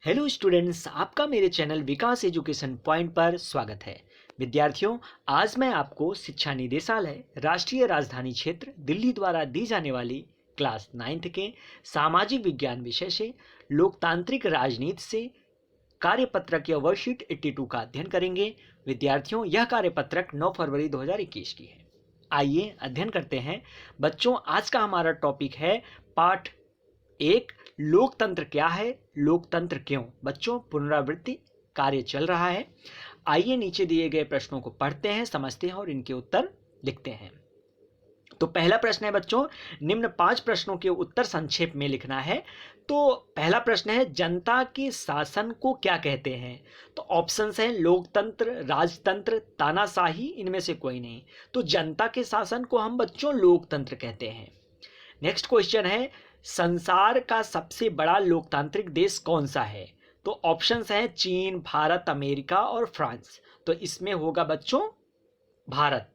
Hello students, आपका मेरे channel विकास education point पर स्वागत है। विद्यार्थियों, आज मैं आपको शिक्षा निदेशालय राष्ट्रीय राजधानी क्षेत्र दिल्ली द्वारा दी जाने वाली क्लास 9th के सामाजिक विज्ञान विषय से लोकतांत्रिक राजनीति से कार्यपत्रक या वर्कशीट 82 का अध्ययन करेंगे। विद्यार्थियों, यह कार्यपत्रक 9 फरवरी 2021 की है। आइए अध्ययन करते हैं। बच्चों, आज का हमारा टॉपिक है पाठ 1, लोकतंत्र क्या है, लोकतंत्र क्यों। बच्चों, पुनरावृत्ति कार्य चल रहा है। आइए नीचे दिए गए प्रश्नों को पढ़ते हैं, समझते हैं और इनके उत्तर लिखते हैं। तो पहला प्रश्न है बच्चों, निम्न 5 प्रश्नों के उत्तर संक्षेप में लिखना है। तो पहला प्रश्न है, जनता के शासन को क्या कहते हैं। तो ऑप्शंस हैं लोकतंत्र, राजतंत्र, तानाशाही, इनमें से कोई नहीं। तो जनता के शासन को हम बच्चों लोकतंत्र कहते हैं। नेक्स्ट क्वेश्चन है, संसार का सबसे बड़ा लोकतांत्रिक देश कौन सा है। तो ऑप्शंस हैं चीन, भारत, अमेरिका और फ्रांस। तो इसमें होगा बच्चों भारत।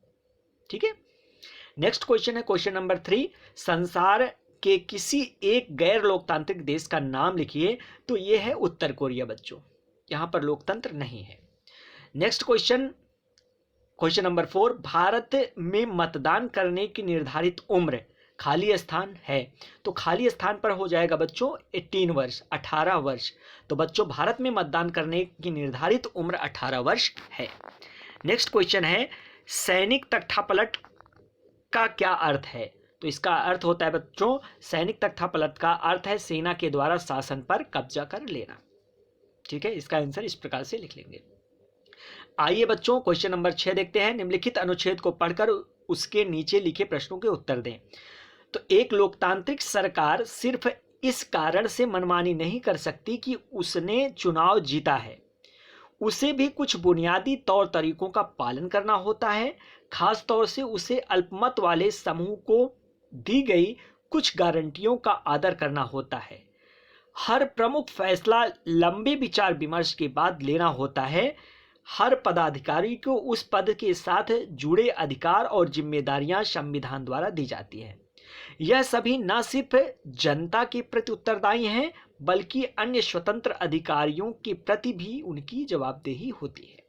ठीक है। नेक्स्ट क्वेश्चन है क्वेश्चन नंबर 3, संसार के किसी एक गैर लोकतांत्रिक देश का नाम लिखिए। तो यह है उत्तर कोरिया। बच्चों, यहां पर लोकतंत्र नहीं है। नेक्स्ट क्वेश्चन नंबर 4, भारत में मतदान करने की निर्धारित उम्र खाली स्थान है। तो खाली स्थान पर हो जाएगा बच्चों 18 वर्ष, 18 वर्ष। तो बच्चों, भारत में मतदान करने की निर्धारित उम्र 18 वर्ष है। नेक्स्ट क्वेश्चन है, सैनिक तख्तापलट का क्या अर्थ है। तो इसका अर्थ होता है बच्चों, सैनिक तख्तापलट का अर्थ है सेना के द्वारा शासन पर कब्जा कर लेना। ठीक है, इसका आंसर इस प्रकार से लिख लेंगे। आइए बच्चों, क्वेश्चन नंबर 6 देखते हैं। निम्नलिखित अनुच्छेद को पढ़कर उसके नीचे लिखे प्रश्नों के उत्तर दें। तो एक लोकतांत्रिक सरकार सिर्फ इस कारण से मनमानी नहीं कर सकती कि उसने चुनाव जीता है, उसे भी कुछ बुनियादी तौर तरीकों का पालन करना होता है। खास तौर से उसे अल्पमत वाले समूह को दी गई कुछ गारंटियों का आदर करना होता है। हर प्रमुख फैसला लंबे विचार विमर्श के बाद लेना होता है। हर पदाधिकारी को उस पद के साथ जुड़े अधिकार और जिम्मेदारियां संविधान द्वारा दी जाती है। यह सभी न सिर्फ जनता के प्रति उत्तरदायी हैं, बल्कि अन्य स्वतंत्र अधिकारियों के प्रति भी उनकी जवाबदेही होती है।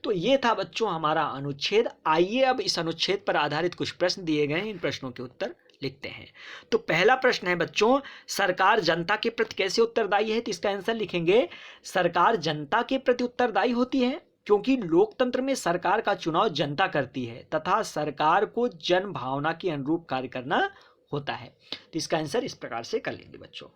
तो ये था बच्चों हमारा अनुच्छेद। आइए अब इस अनुच्छेद पर आधारित कुछ प्रश्न दिए गए हैं, इन प्रश्नों के उत्तर लिखते हैं। तो पहला प्रश्न है बच्चों, सरकार जनता के प्रति कैसे उत्तरदायी है। तो इसका आंसर लिखेंगे, सरकार जनता के प्रति उत्तरदायी होती है क्योंकि लोकतंत्र में सरकार का चुनाव जनता करती है तथा सरकार को जन भावना के अनुरूप कार्य करना होता है। तो इसका आंसर इस प्रकार से कर लेंगे बच्चों।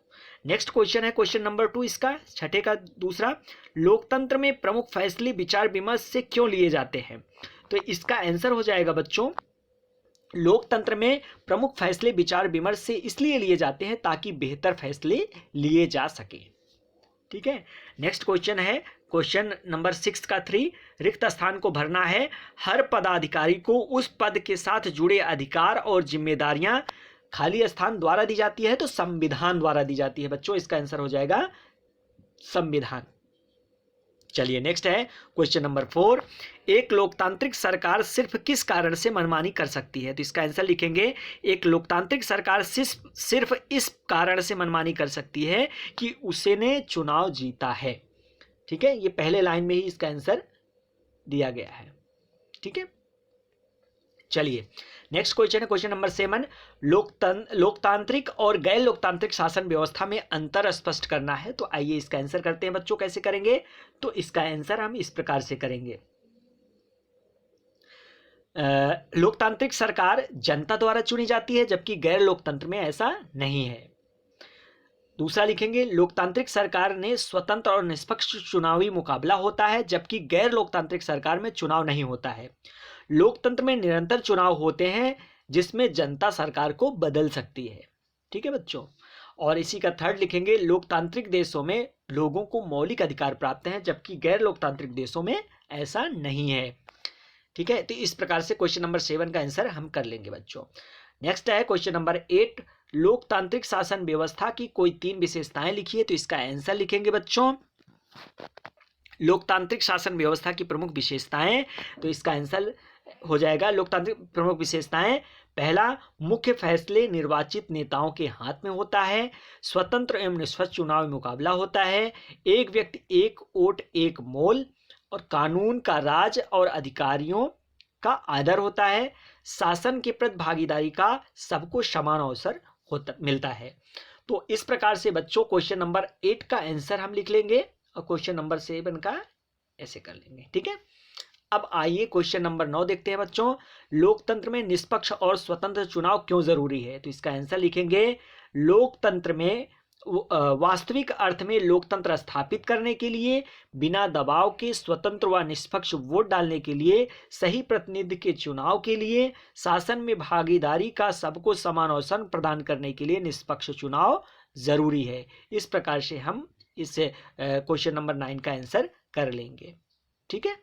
नेक्स्ट क्वेश्चन है क्वेश्चन नंबर 2, इसका छठे का दूसरा, लोकतंत्र में प्रमुख फैसले विचार विमर्श से क्यों लिए जाते हैं। तो इसका आंसर हो जाएगा बच्चों, लोकतंत्र में प्रमुख फैसले विचार विमर्श से इसलिए लिए जाते हैं ताकि बेहतर फैसले लिए जा सके। ठीक है। नेक्स्ट क्वेश्चन है क्वेश्चन नंबर 6 का 3, रिक्त स्थान को भरना है। हर पदाधिकारी को उस पद के साथ जुड़े अधिकार और जिम्मेदारियां खाली स्थान द्वारा दी जाती है। तो संविधान द्वारा दी जाती है बच्चों, इसका आंसर हो जाएगा संविधान। चलिए नेक्स्ट है क्वेश्चन नंबर 4, एक लोकतांत्रिक सरकार सिर्फ किस कारण से मनमानी कर सकती है। तो इसका आंसर लिखेंगे, एक लोकतांत्रिक सरकार सिर्फ इस कारण से मनमानी कर सकती है कि उसने चुनाव जीता है। ठीक है, ये पहले लाइन में ही इसका आंसर दिया गया है। ठीक है। चलिए नेक्स्ट क्वेश्चन है क्वेश्चन नंबर 7, लोकतांत्रिक और गैर लोकतांत्रिक शासन व्यवस्था में अंतर स्पष्ट करना है। तो आइए इसका आंसर करते हैं बच्चों। कैसे करेंगे, तो इसका आंसर हम इस प्रकार से करेंगे, लोकतांत्रिक सरकार जनता द्वारा चुनी जाती है जबकि गैर लोकतंत्र में ऐसा नहीं है। दूसरा लिखेंगे, लोकतांत्रिक सरकार ने स्वतंत्र और निष्पक्ष चुनावी मुकाबला होता है जबकि गैर लोकतांत्रिक सरकार में चुनाव नहीं होता है। लोकतंत्र में निरंतर चुनाव होते हैं जिसमें जनता सरकार को बदल सकती है। ठीक है बच्चों। और इसी का थर्ड लिखेंगे, लोकतांत्रिक देशों में लोगों को मौलिक अधिकार प्राप्त हैं जबकि गैर लोकतांत्रिक देशों में ऐसा नहीं है। ठीक है। तो इस प्रकार से क्वेश्चन नंबर 7 का आंसर हम कर लेंगे बच्चों। नेक्स्ट है क्वेश्चन नंबर 8, लोकतांत्रिक शासन व्यवस्था की कोई 3 विशेषताएं लिखिए। तो इसका आंसर लिखेंगे बच्चों, लोकतांत्रिक शासन व्यवस्था की प्रमुख विशेषताएं। तो इसका आंसर हो जाएगा, लोकतांत्रिक प्रमुख विशेषताएं, पहला, मुख्य फैसले निर्वाचित नेताओं के हाथ में होता है। स्वतंत्र एवं निष्पक्ष चुनाव मुकाबला होता है। एक व्यक्ति एक वोट एक मोल, और कानून का राज और अधिकारियों का आदर होता है। शासन के प्रति भागीदारी का सबको समान अवसर मिलता है। तो इस प्रकार से बच्चों क्वेश्चन नंबर 8 का आंसर हम लिख लेंगे और क्वेश्चन नंबर 7 का ऐसे कर लेंगे। ठीक है, अब आइए क्वेश्चन नंबर 9 देखते हैं बच्चों। लोकतंत्र में निष्पक्ष और स्वतंत्र चुनाव क्यों जरूरी है? तो इसका आंसर लिखेंगे, लोकतंत्र में वास्तविक अर्थ में लोकतंत्र स्थापित करने के लिए, बिना दबाव के स्वतंत्र व निष्पक्ष वोट डालने के लिए, सही प्रतिनिधि के चुनाव के लिए, शासन में भागीदारी का सबको समान अवसर प्रदान करने के लिए निष्पक्ष चुनाव जरूरी है। इस प्रकार से हम इस क्वेश्चन नंबर 9 का आंसर कर लेंगे। ठीक है,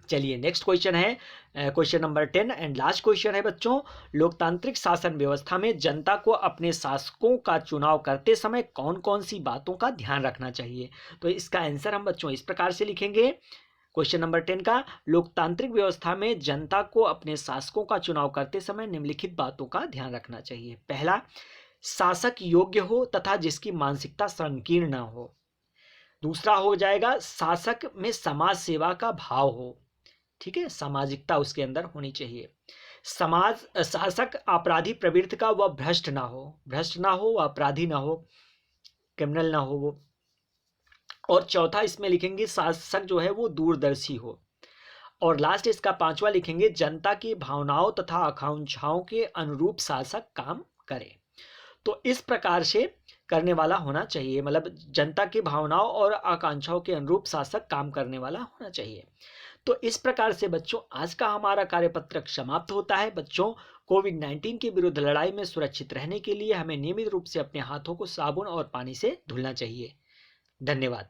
चलिए नेक्स्ट क्वेश्चन है question number 10 and last question है बच्चों। लोकतांत्रिक शासन व्यवस्था में जनता को अपने शासकों का चुनाव करते समय कौन कौन सी बातों का ध्यान रखना चाहिए? तो इसका आंसर हम बच्चों इस प्रकार से लिखेंगे। क्वेश्चन नंबर 10 का, लोकतांत्रिक व्यवस्था में जनता को अपने शासकों का चुनाव करते समय निम्नलिखित बातों का ध्यान रखना चाहिए। पहला, शासक योग्य हो तथा जिसकी मानसिकता संकीर्ण न हो। दूसरा हो जाएगा, शासक में समाज सेवा का भाव हो। ठीक है, सामाजिकता उसके अंदर होनी चाहिए। शासक अपराधी प्रवृत्ति का वह भ्रष्ट ना हो, अपराधी ना हो, क्रिमिनल ना हो वो। और चौथा इसमें लिखेंगे, शासक जो है वो दूरदर्शी हो। और लास्ट इसका 5वां लिखेंगे, जनता की भावनाओं तथा आकांक्षाओं के अनुरूप शासक काम करे। तो इस प्रकार से करने वाला होना चाहिए, मतलब जनता की भावनाओं और आकांक्षाओं के अनुरूप शासक काम करने वाला होना चाहिए। तो इस प्रकार से बच्चों आज का हमारा कार्यपत्रक समाप्त होता है। बच्चों, कोविड-19 के विरुद्ध लड़ाई में सुरक्षित रहने के लिए हमें नियमित रूप से अपने हाथों को साबुन और पानी से धुलना चाहिए। धन्यवाद।